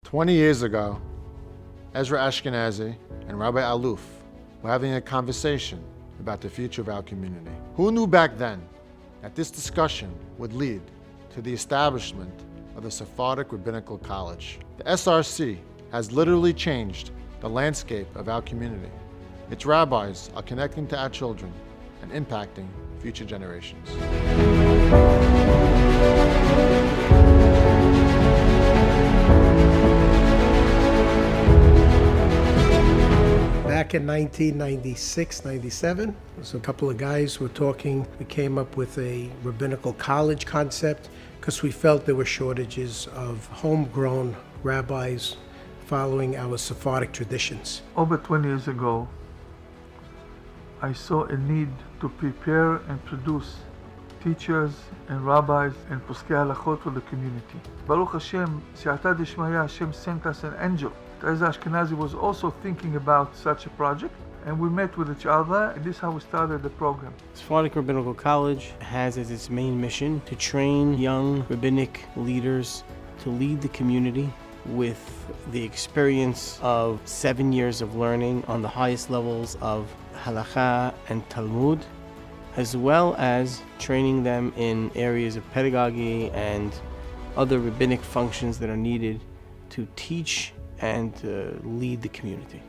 20 years ago, Ezra Ashkenazi and Rabbi Aluf were having a conversation about the future of our community. Who knew back then that this discussion would lead to the establishment of the Sephardic Rabbinical College? The SRC has literally changed the landscape of our community. Its rabbis are connecting to our children and impacting future generations. Back in 1996, 97, so a couple of guys were talking. We came up with a rabbinical college concept because we felt there were shortages of homegrown rabbis following our Sephardic traditions. Over 20 years ago, I saw a need to prepare and produce teachers and rabbis and poskei halachot for the community. Baruch Hashem, Siyata Dishmaya, Hashem sent us an angel. Ezra Ashkenazi was also thinking about such a project, and we met with each other, and this is how we started the program. Sephardic Rabbinical College has as its main mission to train young rabbinic leaders to lead the community with the experience of 7 years of learning on the highest levels of halakha and Talmud, as well as training them in areas of pedagogy and other rabbinic functions that are needed to teach and lead the community.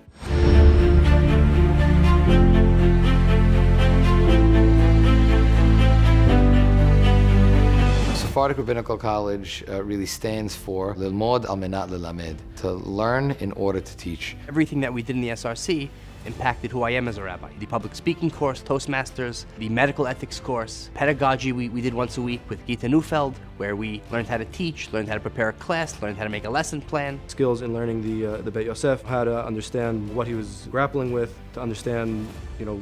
Sephardic Rabbinical College really stands for Lilmod al menat lelamed, to learn in order to teach. Everything that we did in the SRC impacted who I am as a rabbi. The public speaking course, Toastmasters, the medical ethics course, pedagogy we did once a week with Gita Neufeld, where we learned how to teach, learned how to prepare a class, learned how to make a lesson plan. Skills in learning the Beit Yosef, how to understand what he was grappling with, to understand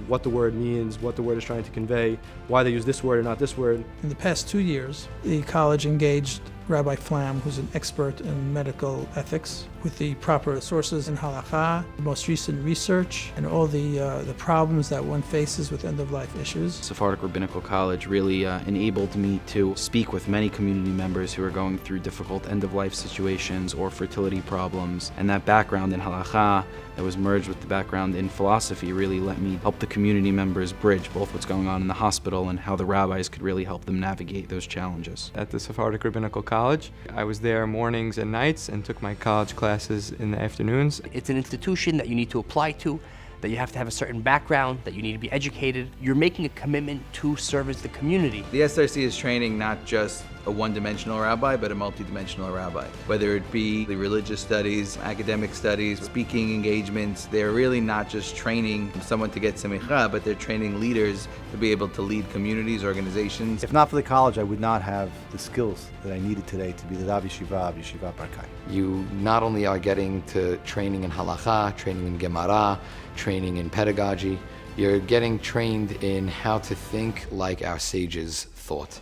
what the word means, what the word is trying to convey, why they use this word or not this word. In the past 2 years, the college engaged Rabbi Flam, who's an expert in medical ethics, with the proper sources in halakha, most recent research, and all the problems that one faces with end-of-life issues. Sephardic Rabbinical College really enabled me to speak with many community members who are going through difficult end-of-life situations or fertility problems, and that background in halakha that was merged with the background in philosophy really let me help the community members bridge both what's going on in the hospital and how the rabbis could really help them navigate those challenges. At the Sephardic Rabbinical College, I was there mornings and nights and took my college classes in the afternoons. It's an institution that you need to apply to, that you have to have a certain background, that you need to be educated. You're making a commitment to service the community. The SRC is training not just a one-dimensional rabbi, but a multi-dimensional rabbi. Whether it be the religious studies, academic studies, speaking engagements, they're really not just training someone to get semicha, but they're training leaders to be able to lead communities, organizations. If not for the college, I would not have the skills that I needed today to be the Rav Yeshiva of Yeshiva Barkai. You not only are getting to training in halakha, training in Gemara, training in pedagogy, you're getting trained in how to think like our sages thought.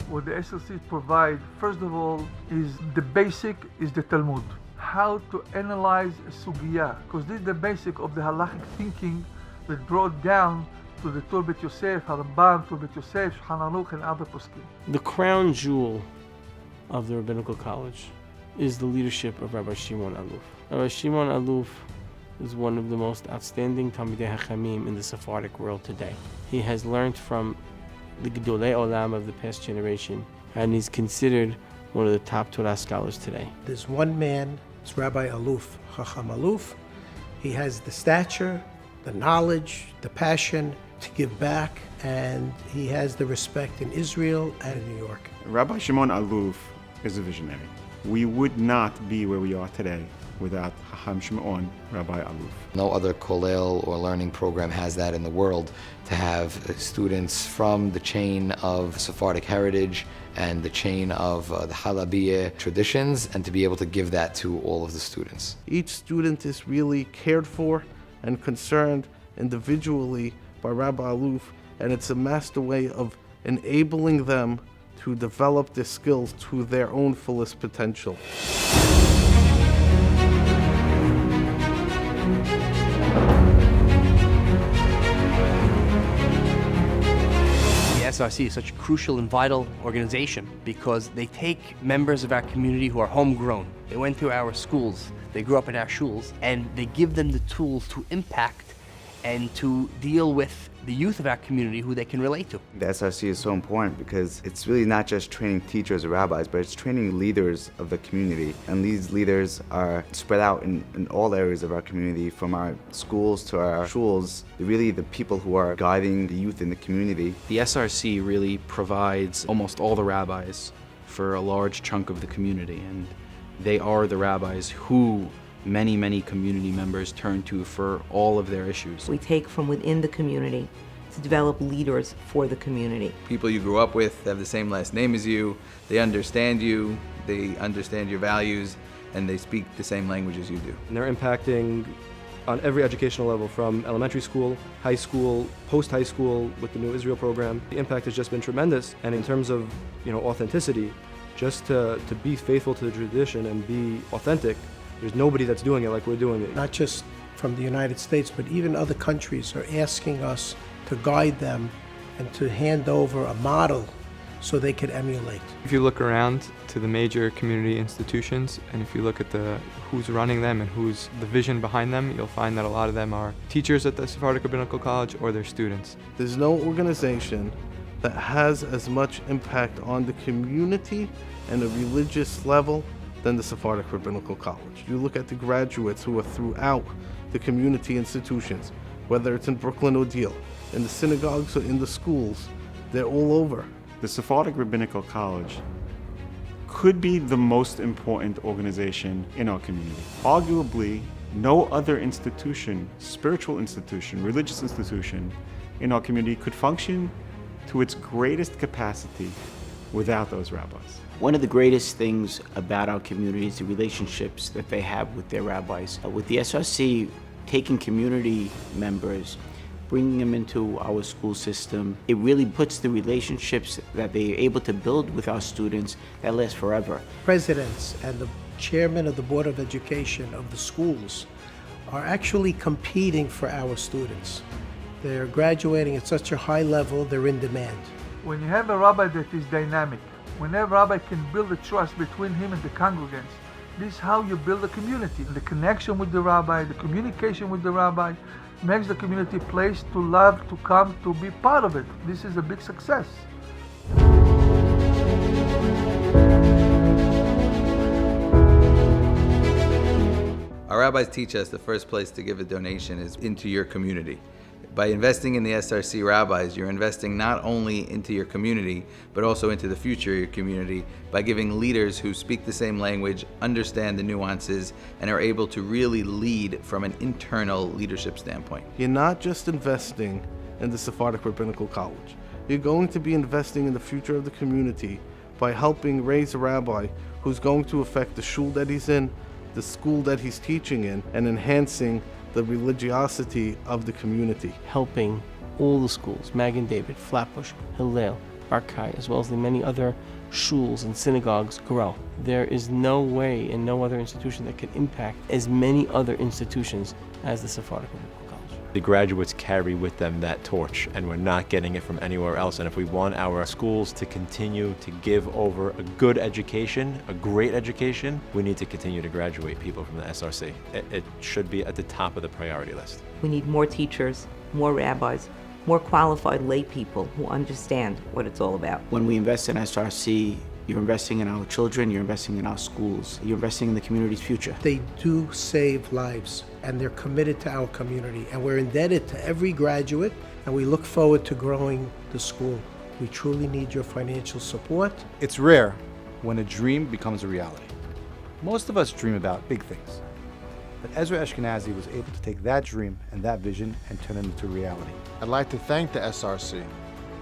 What the SLC provide, first of all, is the basic is the Talmud. How to analyze a sugya, because this is the basic of the halachic thinking that brought down to the Tur Bet Yosef, Harambam, Tur Bet Yosef, Shulchan Aruch, and other poskim. The crown jewel of the Rabbinical College is the leadership of Rabbi Shimon Aluf. Rabbi Shimon Aluf is one of the most outstanding Talmidei Hachamim in the Sephardic world today. He has learned from the Gedolei Olam of the past generation, and he's considered one of the top Torah scholars today. There's one man, it's Rabbi Aluf, Chacham Aluf. He has the stature, the knowledge, the passion to give back, and he has the respect in Israel and in New York. Rabbi Shimon Aluf is a visionary. We would not be where we are today without Chacham Shimon, Rabbi Aluf. No other kollel or learning program has that in the world, to have students from the chain of Sephardic heritage and the chain of the Halabiyah traditions, and to be able to give that to all of the students. Each student is really cared for and concerned individually by Rabbi Aluf, and it's a master way of enabling them to develop their skills to their own fullest potential. SRC is such a crucial and vital organization because they take members of our community who are homegrown. They went through our schools, they grew up in our shuls, and they give them the tools to impact and to deal with the youth of our community who they can relate to. The SRC is so important because it's really not just training teachers or rabbis, but it's training leaders of the community. And these leaders are spread out in all areas of our community, from our schools to our shuls. They're really the people who are guiding the youth in the community. The SRC really provides almost all the rabbis for a large chunk of the community, and they are the rabbis who many community members turn to for all of their issues. We take from within the community to develop leaders for the community. People you grew up with have the same last name as you, they understand your values, and they speak the same language as you do. And they're impacting on every educational level, from elementary school, high school, post-high school with the New Israel program. The impact has just been tremendous. And in terms of, authenticity, just to be faithful to the tradition and be authentic, there's nobody that's doing it like we're doing it. Not just from the United States, but even other countries are asking us to guide them and to hand over a model so they can emulate. If you look around to the major community institutions, and if you look at who's running them and who's the vision behind them, you'll find that a lot of them are teachers at the Sephardic Rabbinical College or their students. There's no organization that has as much impact on the community and a religious level than the Sephardic Rabbinical College. You look at the graduates who are throughout the community institutions, whether it's in Brooklyn or Deal, in the synagogues or in the schools, they're all over. The Sephardic Rabbinical College could be the most important organization in our community. Arguably, no other institution, spiritual institution, religious institution in our community could function to its greatest capacity without those rabbis. One of the greatest things about our community is the relationships that they have with their rabbis. With the SRC, taking community members, bringing them into our school system, it really puts the relationships that they're able to build with our students that last forever. Presidents and the chairman of the Board of Education of the schools are actually competing for our students. They're graduating at such a high level, they're in demand. When you have a rabbi that is dynamic, when a rabbi can build a trust between him and the congregants, this is how you build a community. The connection with the rabbi, the communication with the rabbi, makes the community a place to love, to come, to be part of it. This is a big success. Our rabbis teach us the first place to give a donation is into your community. By investing in the SRC rabbis, you're investing not only into your community, but also into the future of your community by giving leaders who speak the same language, understand the nuances, and are able to really lead from an internal leadership standpoint. You're not just investing in the Sephardic Rabbinical College. You're going to be investing in the future of the community by helping raise a rabbi who's going to affect the shul that he's in, the school that he's teaching in, and enhancing the religiosity of the community. Helping all the schools, Magen David, Flatbush, Hillel, Barkai, as well as the many other shuls and synagogues grow. There is no way and no other institution that can impact as many other institutions as the Sephardic Rabbinical College. The graduates carry with them that torch, and we're not getting it from anywhere else. And if we want our schools to continue to give over a good education, a great education, we need to continue to graduate people from the SRC. It should be at the top of the priority list. We need more teachers, more rabbis, more qualified lay people who understand what it's all about. When we invest in SRC, you're investing in our children, you're investing in our schools, you're investing in the community's future. They do save lives, and they're committed to our community, and we're indebted to every graduate, and we look forward to growing the school. We truly need your financial support. It's rare when a dream becomes a reality. Most of us dream about big things, but Ezra Ashkenazi was able to take that dream and that vision and turn it into reality. I'd like to thank the SRC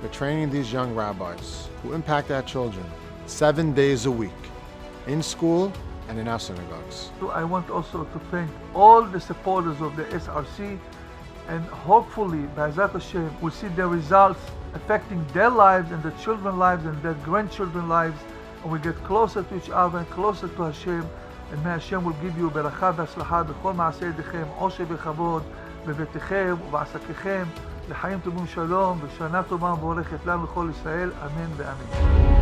for training these young rabbis who impact our children 7 days a week, in school and in our synagogues. I want also to thank all the supporters of the SRC, and hopefully, B'ezrat Hashem, we'll see the results affecting their lives and their children's lives and their grandchildren's lives, and we get closer to each other and closer to Hashem, and may Hashem will give you ברכה והצלחה בכל מעשי ידיכם, עושר וכבוד בביתכם ובעסקיכם, לחיים טובים שלום ושנה טובה ומבורכת לנו לכל ישראל, אמן ואמן.